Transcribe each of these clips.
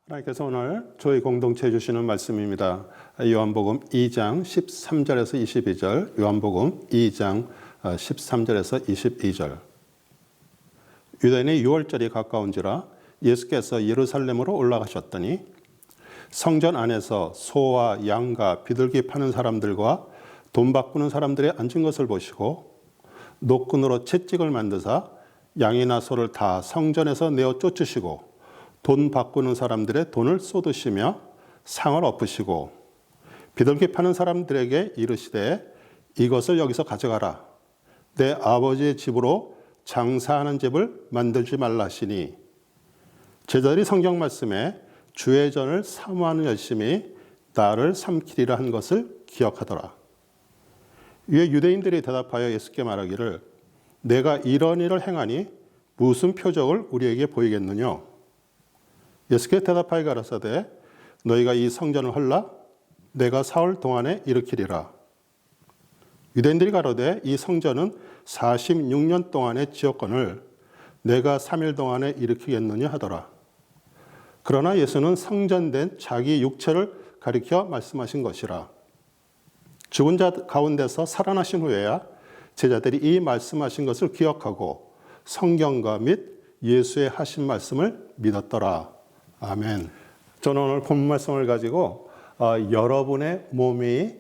하나님께서 오늘 저희 공동체에 주시는 말씀입니다. 요한복음 2장 13절에서 22절, 요한복음 2장 13절에서 22절. 유대인의 유월절이 가까운지라 예수께서 예루살렘으로 올라가셨더니 성전 안에서 소와 양과 비둘기 파는 사람들과 돈 바꾸는 사람들이 앉은 것을 보시고 노끈으로 채찍을 만드사 양이나 소를 다 성전에서 내어 쫓으시고 돈 바꾸는 사람들의 돈을 쏟으시며 상을 엎으시고 비둘기 파는 사람들에게 이르시되 이것을 여기서 가져가라. 내 아버지의 집으로 장사하는 집을 만들지 말라 하시니 제자들이 성경 말씀에 주의 전을 사모하는 열심히 나를 삼키리라 한 것을 기억하더라. 이에 유대인들이 대답하여 예수께 말하기를 내가 이런 일을 행하니 무슨 표적을 우리에게 보이겠느냐? 예수께 대답하여 가라사대 너희가 이 성전을 헐라 내가 사흘 동안에 일으키리라. 유대인들이 가로되 이 성전은 46년 동안의 지었건을 내가 3일 동안에 일으키겠느냐 하더라. 그러나 예수는 성전된 자기 육체를 가리켜 말씀하신 것이라. 죽은 자 가운데서 살아나신 후에야 제자들이 이 말씀하신 것을 기억하고 성경과 및 예수의 하신 말씀을 믿었더라. 아멘. 저는 오늘 본문 말씀을 가지고 여러분의 몸이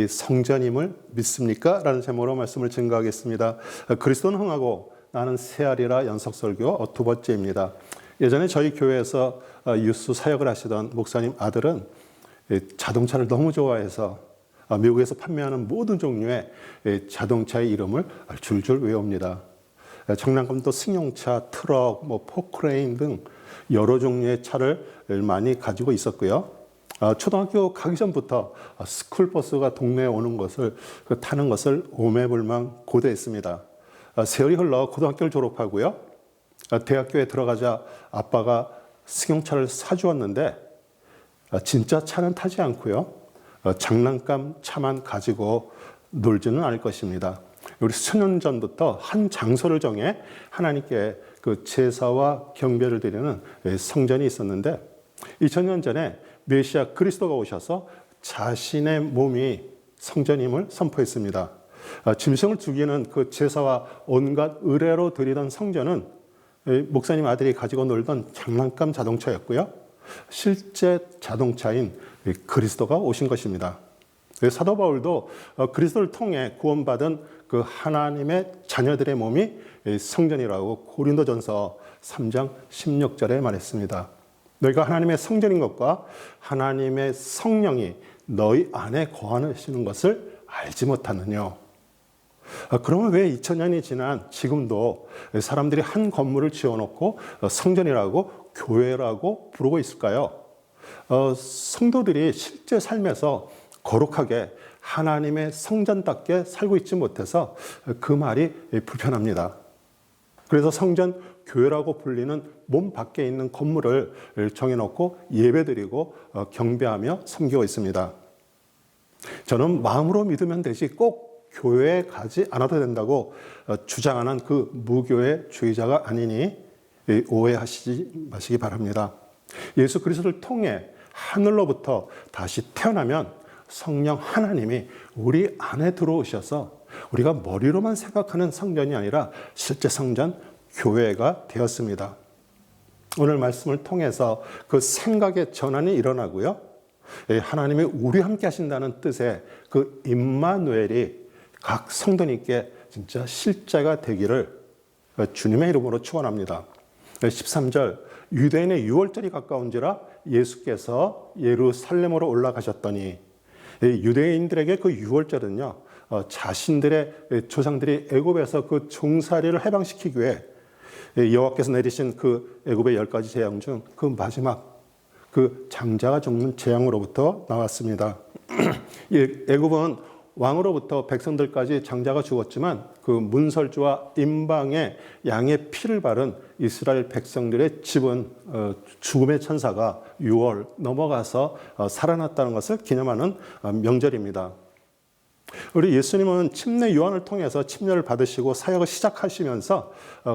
성전임을 믿습니까? 라는 제목으로 말씀을 증거하겠습니다. 그리스도는 흥하고 나는 새하리라 연속설교 두 번째입니다. 예전에 저희 교회에서 유수 사역을 하시던 목사님 아들은 자동차를 너무 좋아해서 미국에서 판매하는 모든 종류의 자동차의 이름을 줄줄 외웁니다. 장난감도 승용차, 트럭, 포크레인 등 여러 종류의 차를 많이 가지고 있었고요. 초등학교 가기 전부터 스쿨버스가 동네에 오는 것을 타는 것을 오매불망 고대했습니다. 세월이 흘러 고등학교를 졸업하고요. 대학교에 들어가자 아빠가 승용차를 사주었는데 진짜 차는 타지 않고요. 장난감 차만 가지고 놀지는 않을 것입니다. 우리 수년 전부터 한 장소를 정해 하나님께 그 제사와 경배를 드리는 성전이 있었는데 2000년 전에 메시아 그리스도가 오셔서 자신의 몸이 성전임을 선포했습니다. 짐승을 죽이는 그 제사와 온갖 의례로 드리던 성전은 목사님 아들이 가지고 놀던 장난감 자동차였고요. 실제 자동차인 그리스도가 오신 것입니다. 사도 바울도 그리스도를 통해 구원받은 그 하나님의 자녀들의 몸이 성전이라고 고린도전서 3장 16절에 말했습니다. 너희가 하나님의 성전인 것과 하나님의 성령이 너희 안에 거하시는 것을 알지 못하느냐. 그러면 왜 2000년이 지난 지금도 사람들이 한 건물을 지어놓고 성전이라고 교회라고 부르고 있을까요? 성도들이 실제 삶에서 거룩하게 하나님의 성전답게 살고 있지 못해서 그 말이 불편합니다. 그래서 성전 교회라고 불리는 몸 밖에 있는 건물을 정해놓고 예배드리고 경배하며 섬기고 있습니다. 저는 마음으로 믿으면 되지 꼭 교회에 가지 않아도 된다고 주장하는 그 무교회 주의자가 아니니 오해하시지 마시기 바랍니다. 예수 그리스도를 통해 하늘로부터 다시 태어나면 성령 하나님이 우리 안에 들어오셔서 우리가 머리로만 생각하는 성전이 아니라 실제 성전, 교회가 되었습니다. 오늘 말씀을 통해서 그 생각의 전환이 일어나고요. 하나님이 우리와 함께 하신다는 뜻의 그 임마누엘이 각 성도님께 진짜 실제가 되기를 주님의 이름으로 축원합니다. 13절 유대인의 유월절이 가까운지라 예수께서 예루살렘으로 올라가셨더니 유대인들에게 그 유월절은요 자신들의 조상들이 애굽에서 그 종살이를 해방시키기 위해 여호와께서 내리신 그 애굽의 10가지 재앙 중 그 마지막 그 장자가 죽는 재앙으로부터 나왔습니다. 애굽은 왕으로부터 백성들까지 장자가 죽었지만 그 문설주와 임방의 양의 피를 바른 이스라엘 백성들의 집은 죽음의 천사가 6월 넘어가서 살아났다는 것을 기념하는 명절입니다. 우리 예수님은 침례 요한을 통해서 침례를 받으시고 사역을 시작하시면서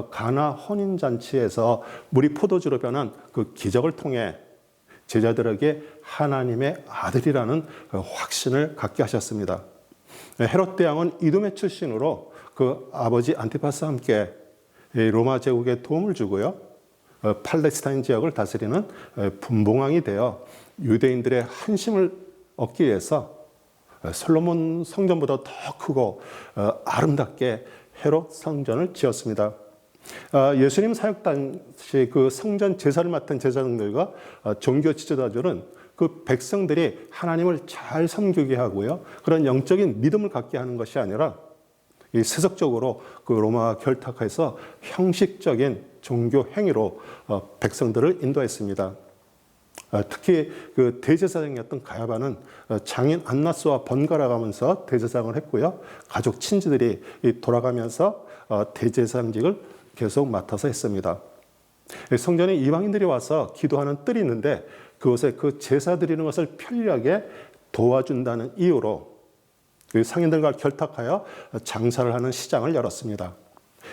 가나 혼인잔치에서 물이 포도주로 변한 그 기적을 통해 제자들에게 하나님의 아들이라는 확신을 갖게 하셨습니다. 헤롯 대왕은 이두메 출신으로 그 아버지 안티파스와 함께 로마 제국에 도움을 주고요. 팔레스타인 지역을 다스리는 분봉왕이 되어 유대인들의 한심을 얻기 위해서 솔로몬 성전보다 더 크고 아름답게 헤롯 성전을 지었습니다. 예수님 사역 당시 그 성전 제사를 맡은 제사장들과 종교 지도자들은 그 백성들이 하나님을 잘 섬기게 하고요. 그런 영적인 믿음을 갖게 하는 것이 아니라 이 세속적으로 그 로마와 결탁해서 형식적인 종교 행위로 백성들을 인도했습니다. 특히 그 대제사장이었던 가야바는 장인 안나스와 번갈아가면서 대제사장을 했고요. 가족 친지들이 돌아가면서 대제사장직을 계속 맡아서 했습니다. 성전에 이방인들이 와서 기도하는 뜰이 있는데 그곳에 그 제사 드리는 것을 편리하게 도와준다는 이유로 그 상인들과 결탁하여 장사를 하는 시장을 열었습니다.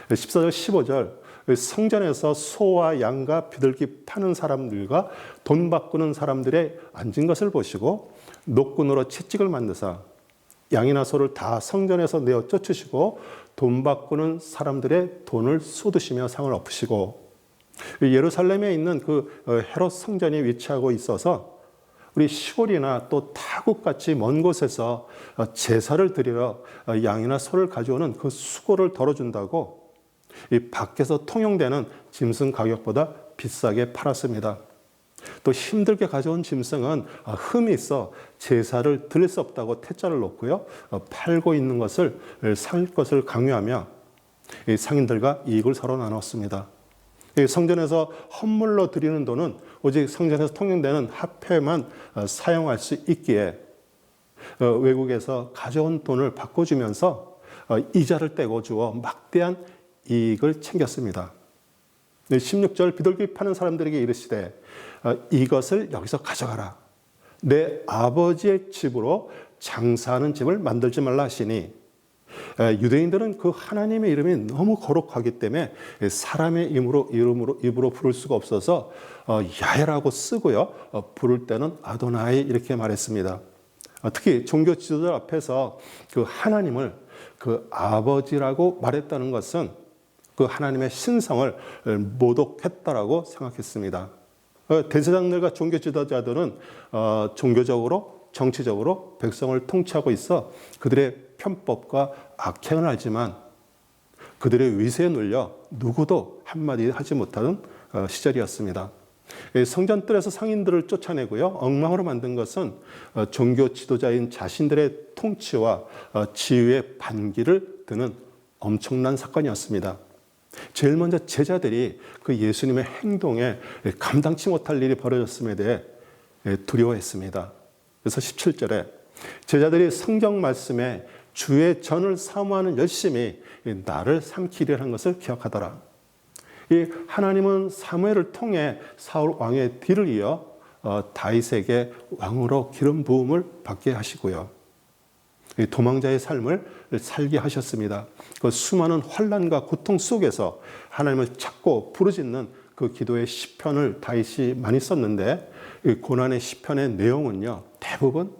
14절, 15절 성전에서 소와 양과 비둘기 파는 사람들과 돈 바꾸는 사람들의 앉은 것을 보시고 노끈으로 채찍을 만드사 양이나 소를 다 성전에서 내어 쫓으시고 돈 바꾸는 사람들의 돈을 쏟으시며 상을 엎으시고 예루살렘에 있는 그 헤롯 성전이 위치하고 있어서 우리 시골이나 또 타국같이 먼 곳에서 제사를 드리러 양이나 소를 가져오는 그 수고를 덜어준다고 이 밖에서 통용되는 짐승 가격보다 비싸게 팔았습니다. 또 힘들게 가져온 짐승은 흠이 있어 제사를 드릴 수 없다고 퇴짜를 놓고요. 팔고 있는 것을 살 것을 강요하며 상인들과 이익을 서로 나눴습니다. 성전에서 헌물로 드리는 돈은 오직 성전에서 통용되는 화폐만 사용할 수 있기에 외국에서 가져온 돈을 바꿔주면서 이자를 떼고 주어 막대한 이익을 챙겼습니다. 16절 비둘기 파는 사람들에게 이르시되 이것을 여기서 가져가라. 내 아버지의 집으로 장사하는 집을 만들지 말라 하시니 유대인들은 그 하나님의 이름이 너무 거룩하기 때문에 사람의 입으로 부를 수가 없어서 야훼라고 쓰고요. 부를 때는 아도나이 이렇게 말했습니다. 특히 종교 지도자 앞에서 그 하나님을 그 아버지라고 말했다는 것은 그 하나님의 신성을 모독했다라고 생각했습니다. 대제사장들과 종교 지도자들은 종교적으로 정치적으로 백성을 통치하고 있어 그들의 편법과 악행을 알지만 그들의 위세에 눌려 누구도 한마디 하지 못하는 시절이었습니다. 성전 뜰에서 상인들을 쫓아내고요. 엉망으로 만든 것은 종교 지도자인 자신들의 통치와 지위의 반기를 드는 엄청난 사건이었습니다. 제일 먼저 제자들이 그 예수님의 행동에 감당치 못할 일이 벌어졌음에 대해 두려워했습니다. 그래서 17절에 제자들이 성경 말씀에 주의 전을 사모하는 열심이 나를 삼키려 한 것을 기억하더라. 이 하나님은 사무엘을 통해 사울 왕의 뒤를 이어 다윗에게 왕으로 기름 부음을 받게 하시고요. 도망자의 삶을 살게 하셨습니다. 그 수많은 환난과 고통 속에서 하나님을 찾고 부르짖는 그 기도의 시편을 다윗이 많이 썼는데 이 고난의 시편의 내용은요. 대부분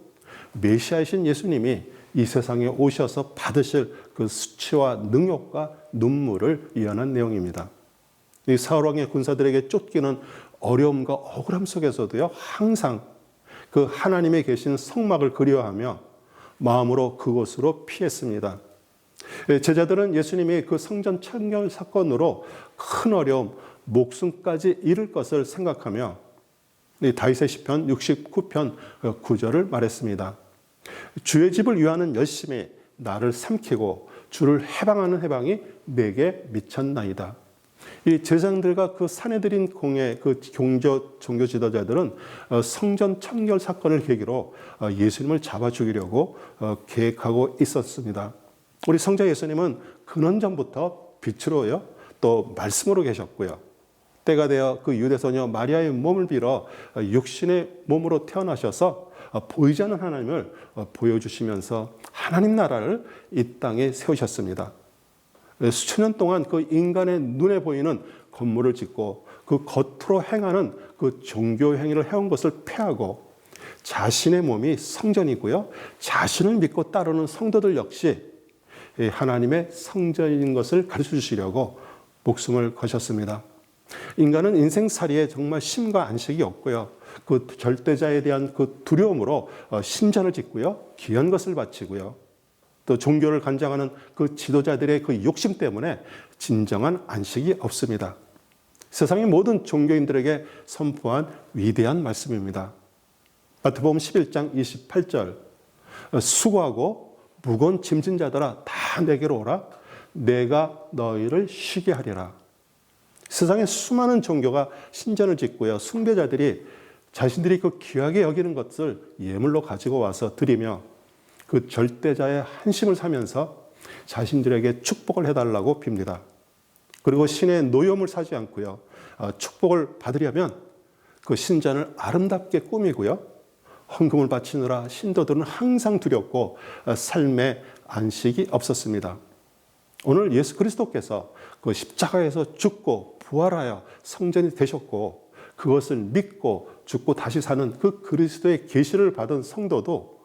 메시아이신 예수님이 이 세상에 오셔서 받으실 그 수치와 능욕과 눈물을 이어난 내용입니다. 이 사울 왕의 군사들에게 쫓기는 어려움과 억울함 속에서도요. 항상 그 하나님의 계신 성막을 그리워하며 마음으로 그곳으로 피했습니다. 제자들은 예수님이 그 성전 창결 사건으로 큰 어려움, 목숨까지 잃을 것을 생각하며 다윗의 시편 69편 9절을 말했습니다. 주의 집을 위하는 열심이 나를 삼키고 주를 해방하는 해방이 내게 미쳤나이다. 이 제사장들과 그 사내들인 공의 그 종교 지도자들은 성전 청결 사건을 계기로 예수님을 잡아 죽이려고 계획하고 있었습니다. 우리 성자 예수님은 근원전부터 빛으로요, 또 말씀으로 계셨고요. 때가 되어 그 유대소녀 마리아의 몸을 빌어 육신의 몸으로 태어나셔서 보이지 않는 하나님을 보여주시면서 하나님 나라를 이 땅에 세우셨습니다. 수천 년 동안 그 인간의 눈에 보이는 건물을 짓고 그 겉으로 행하는 그 종교 행위를 해온 것을 폐하고 자신의 몸이 성전이고요. 자신을 믿고 따르는 성도들 역시 하나님의 성전인 것을 가르쳐 주시려고 목숨을 거셨습니다. 인간은 인생살이에 정말 쉼과 안식이 없고요. 그 절대자에 대한 그 두려움으로 신전을 짓고요. 귀한 것을 바치고요. 또 종교를 관장하는 그 지도자들의 그 욕심 때문에 진정한 안식이 없습니다. 세상의 모든 종교인들에게 선포한 위대한 말씀입니다. 마태복음 11장 28절 수고하고 무거운 짐진 자들아 다 내게로 오라 내가 너희를 쉬게 하리라. 세상에 수많은 종교가 신전을 짓고요. 숭배자들이 자신들이 그 귀하게 여기는 것을 예물로 가지고 와서 드리며 그 절대자의 한심을 사면서 자신들에게 축복을 해달라고 빕니다. 그리고 신의 노여움을 사지 않고요. 축복을 받으려면 그 신전을 아름답게 꾸미고요. 헌금을 바치느라 신도들은 항상 두렵고 삶에 안식이 없었습니다. 오늘 예수 그리스도께서 그 십자가에서 죽고 부활하여 성전이 되셨고 그것을 믿고 죽고 다시 사는 그 그리스도의 계시를 받은 성도도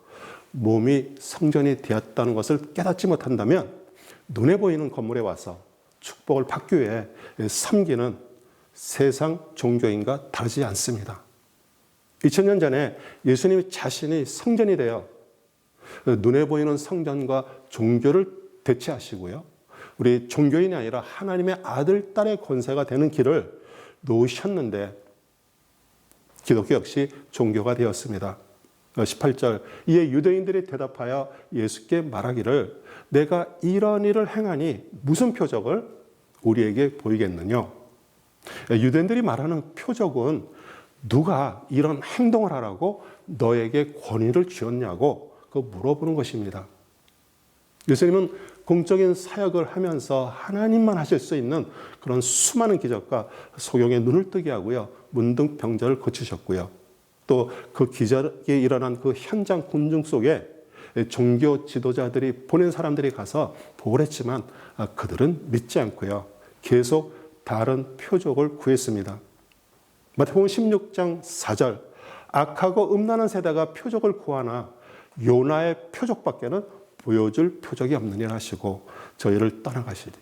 몸이 성전이 되었다는 것을 깨닫지 못한다면 눈에 보이는 건물에 와서 축복을 받기 위해 섬기는 세상 종교인과 다르지 않습니다. 2000년 전에 예수님 자신이 성전이 되어 눈에 보이는 성전과 종교를 대체하시고요. 우리 종교인이 아니라 하나님의 아들, 딸의 권세가 되는 길을 놓으셨는데 기독교 역시 종교가 되었습니다. 18절 이에 유대인들이 대답하여 예수께 말하기를 내가 이런 일을 행하니 무슨 표적을 우리에게 보이겠느냐. 유대인들이 말하는 표적은 누가 이런 행동을 하라고 너에게 권위를 주었냐고 물어보는 것입니다. 예수님은 공적인 사역을 하면서 하나님만 하실 수 있는 그런 수많은 기적과 소경의 눈을 뜨게 하고요. 문둥병자를 고치셨고요. 또 그 기적이 일어난 그 현장 군중 속에 종교 지도자들이 보낸 사람들이 가서 보고를 했지만 그들은 믿지 않고요. 계속 다른 표적을 구했습니다. 마태복음 16장 4절 악하고 음란한 세대가 표적을 구하나 요나의 표적밖에는 보여줄 표적이 없느니라 하시고 저희를 떠나가시리.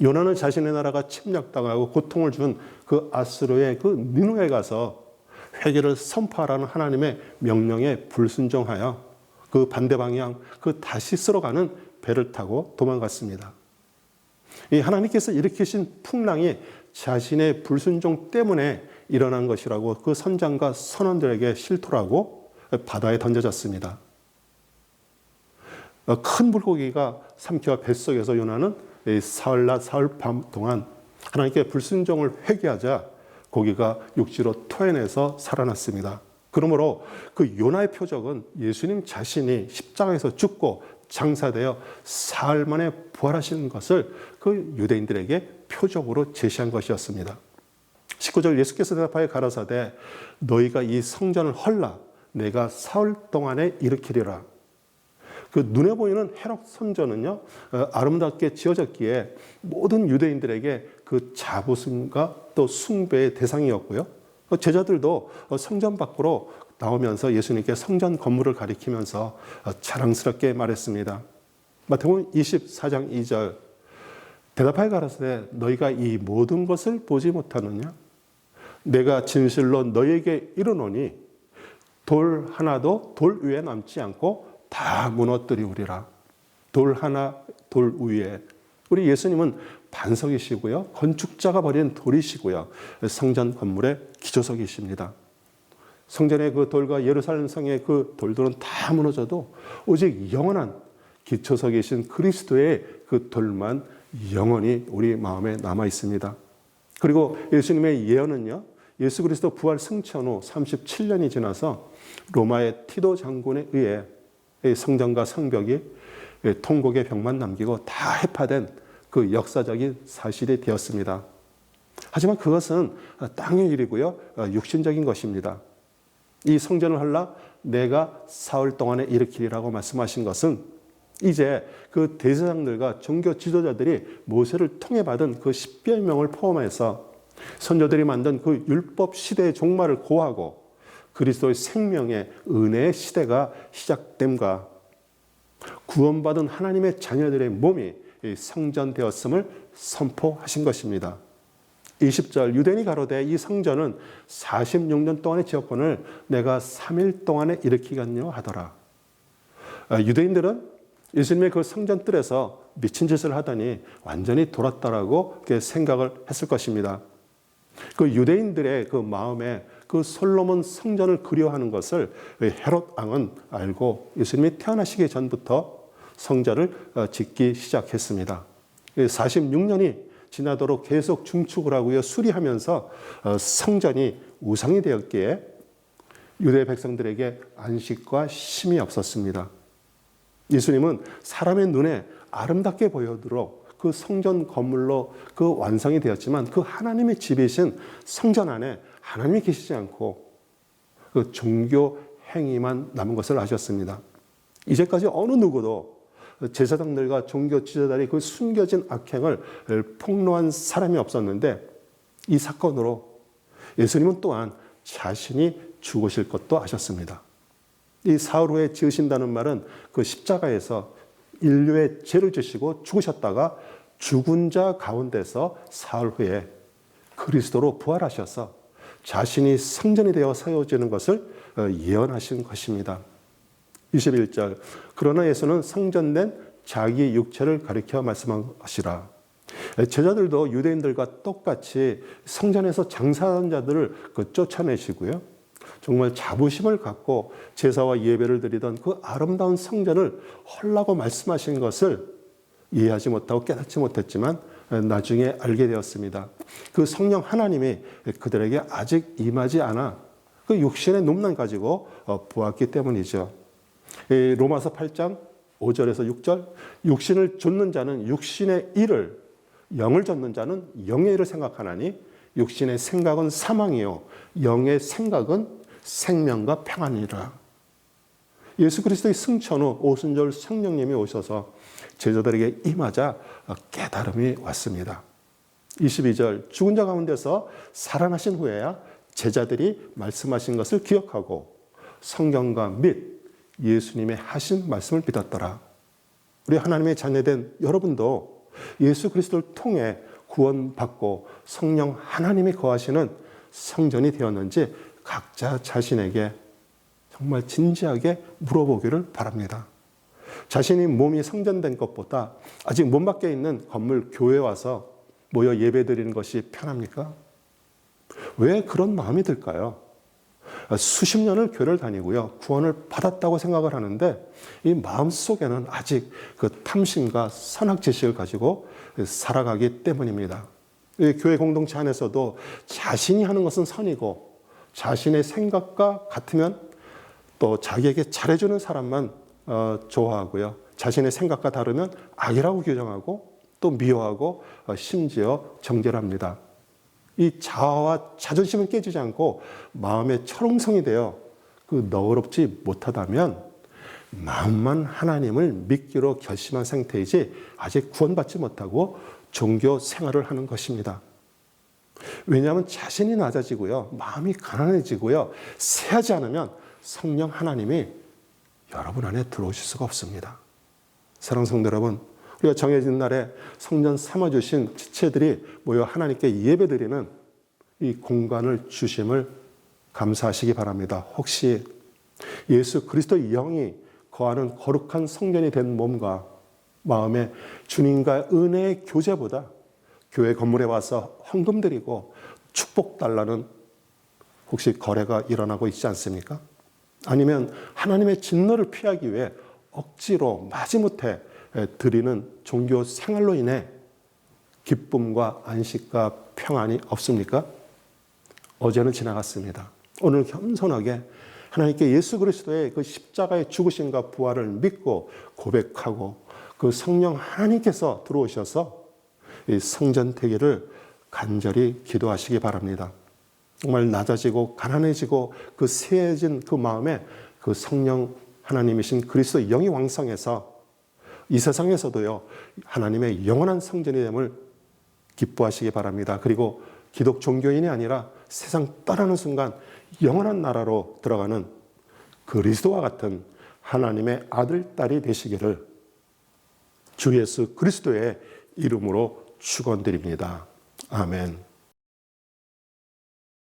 요나는 자신의 나라가 침략당하고 고통을 준 그 아수르의 그 니느웨에 가서 회개를 선포하라는 하나님의 명령에 불순종하여 그 반대 방향 그 다시 쓸어가는 배를 타고 도망갔습니다. 이 하나님께서 일으키신 풍랑이 자신의 불순종 때문에 일어난 것이라고 그 선장과 선원들에게 실토하고 바다에 던져졌습니다. 큰 물고기가 삼키와 뱃속에서 요나는 사흘낮 사흘 밤 동안 하나님께 불순종을 회개하자 고기가 육지로 토해내서 살아났습니다. 그러므로 그 요나의 표적은 예수님 자신이 십자가에서 죽고 장사되어 사흘 만에 부활하시는 것을 그 유대인들에게 표적으로 제시한 것이었습니다. 19절 예수께서 대답하여 가라사대 너희가 이 성전을 헐라 내가 사흘 동안에 일으키리라. 그 눈에 보이는 헤롯 성전은요 아름답게 지어졌기에 모든 유대인들에게 그 자부심과 또 숭배의 대상이었고요. 제자들도 성전 밖으로 나오면서 예수님께 성전 건물을 가리키면서 자랑스럽게 말했습니다. 마태복음 24장 2절 대답하여 가라사대 너희가 이 모든 것을 보지 못하느냐? 내가 진실로 너희에게 이르노니 돌 하나도 돌 위에 남지 않고 다 무너뜨리우리라. 돌 하나 돌 위에. 우리 예수님은 반석이시고요. 건축자가 버린 돌이시고요. 성전 건물의 기초석이십니다. 성전의 그 돌과 예루살렘 성의 그 돌들은 다 무너져도 오직 영원한 기초석이신 그리스도의 그 돌만 영원히 우리 마음에 남아 있습니다. 그리고 예수님의 예언은요. 예수 그리스도 부활 승천 후 37년이 지나서 로마의 티도 장군에 의해 성전과 성벽이 통곡의 벽만 남기고 다 해파된 그 역사적인 사실이 되었습니다. 하지만 그것은 땅의 일이고요. 육신적인 것입니다. 이 성전을 헐라 내가 사흘 동안에 일으키리라고 말씀하신 것은 이제 그 대제사장들과 종교 지도자들이 모세를 통해 받은 그 십계명을 포함해서 선조들이 만든 그 율법 시대의 종말을 고하고 그리스도의 생명의 은혜의 시대가 시작됨과 구원받은 하나님의 자녀들의 몸이 성전되었음을 선포하신 것입니다. 20절 유대인이 가로되 이 성전은 46년 동안의 지역권을 내가 3일 동안에 일으키겠냐 하더라. 유대인들은 예수님의 그 성전 뜰에서 미친 짓을 하더니 완전히 돌았다라고 생각을 했을 것입니다. 그 유대인들의 그 마음에 그 솔로몬 성전을 그리워하는 것을 헤롯 왕은 알고 예수님이 태어나시기 전부터 성전을 짓기 시작했습니다. 46년이 지나도록 계속 중축을 하고요, 수리하면서 성전이 우상이 되었기에 유대 백성들에게 안식과 쉼이 없었습니다. 예수님은 사람의 눈에 아름답게 보이도록 그 성전 건물로 그 완성이 되었지만 그 하나님의 집이신 성전 안에 하나님이 계시지 않고 그 종교 행위만 남은 것을 아셨습니다. 이제까지 어느 누구도 제사장들과 종교 지도자들이 그 숨겨진 악행을 폭로한 사람이 없었는데 이 사건으로 예수님은 또한 자신이 죽으실 것도 아셨습니다. 이 사흘 후에 지으신다는 말은 그 십자가에서 인류의 죄를 지시고 죽으셨다가 죽은 자 가운데서 사흘 후에 그리스도로 부활하셔서 자신이 성전이 되어 세워지는 것을 예언하신 것입니다. 21절 그러나 예수는 성전된 자기 육체를 가리켜 말씀하시라. 제자들도 유대인들과 똑같이 성전에서 장사하는 자들을 쫓아내시고요, 정말 자부심을 갖고 제사와 예배를 드리던 그 아름다운 성전을 헐라고 말씀하신 것을 이해하지 못하고 깨닫지 못했지만 나중에 알게 되었습니다. 그 성령 하나님이 그들에게 아직 임하지 않아 그 육신의 몸만 가지고 보았기 때문이죠. 로마서 8장 5절에서 6절 육신을 좇는 자는 육신의 일을, 영을 좇는 자는 영의 일을 생각하나니 육신의 생각은 사망이요 영의 생각은 생명과 평안이라. 예수 그리스도의 승천 후 오순절 성령님이 오셔서 제자들에게 임하자 깨달음이 왔습니다. 22절 죽은 자 가운데서 살아나신 후에야 제자들이 말씀하신 것을 기억하고 성경과 및 예수님의 하신 말씀을 믿었더라. 우리 하나님의 자녀된 여러분도 예수 그리스도를 통해 구원받고 성령 하나님이 거하시는 성전이 되었는지 각자 자신에게 정말 진지하게 물어보기를 바랍니다. 자신이 몸이 성전된 것보다 아직 몸 밖에 있는 건물 교회에 와서 모여 예배드리는 것이 편합니까? 왜 그런 마음이 들까요? 수십 년을 교회를 다니고요, 구원을 받았다고 생각을 하는데 이 마음속에는 아직 그 탐심과 선악지식을 가지고 살아가기 때문입니다. 교회 공동체 안에서도 자신이 하는 것은 선이고 자신의 생각과 같으면 또 자기에게 잘해주는 사람만 좋아하고요, 자신의 생각과 다르면 악이라고 규정하고 또 미워하고 심지어 정죄합니다. 이 자아와 자존심은 깨지지 않고 마음의 철옹성이 되어 그 너그럽지 못하다면 마음만 하나님을 믿기로 결심한 상태이지 아직 구원받지 못하고 종교 생활을 하는 것입니다. 왜냐하면 자신이 낮아지고요, 마음이 가난해지고요, 세하지 않으면 성령 하나님이 여러분 안에 들어오실 수가 없습니다. 사랑하는 성도 여러분, 우리가 정해진 날에 성전 삼아주신 지체들이 모여 하나님께 예배드리는 이 공간을 주심을 감사하시기 바랍니다. 혹시 예수 그리스도의 영이 거하는 거룩한 성전이 된 몸과 마음에 주님과 은혜의 교제보다 교회 건물에 와서 헌금 드리고 축복 달라는 혹시 거래가 일어나고 있지 않습니까? 아니면 하나님의 진노를 피하기 위해 억지로 마지못해 드리는 종교 생활로 인해 기쁨과 안식과 평안이 없습니까? 어제는 지나갔습니다. 오늘 겸손하게 하나님께 예수 그리스도의 그 십자가의 죽으심과 부활을 믿고 고백하고 그 성령 하나님께서 들어오셔서 이 성전 되기를 간절히 기도하시기 바랍니다. 정말 낮아지고 가난해지고 그 세해진 그 마음에 그 성령 하나님이신 그리스도의 영이 왕성해서 이 세상에서도요, 하나님의 영원한 성전이 됨을 기뻐하시기 바랍니다. 그리고 기독 종교인이 아니라 세상 떠나는 순간 영원한 나라로 들어가는 그리스도와 같은 하나님의 아들, 딸이 되시기를 주 예수 그리스도의 이름으로 축원드립니다. 아멘.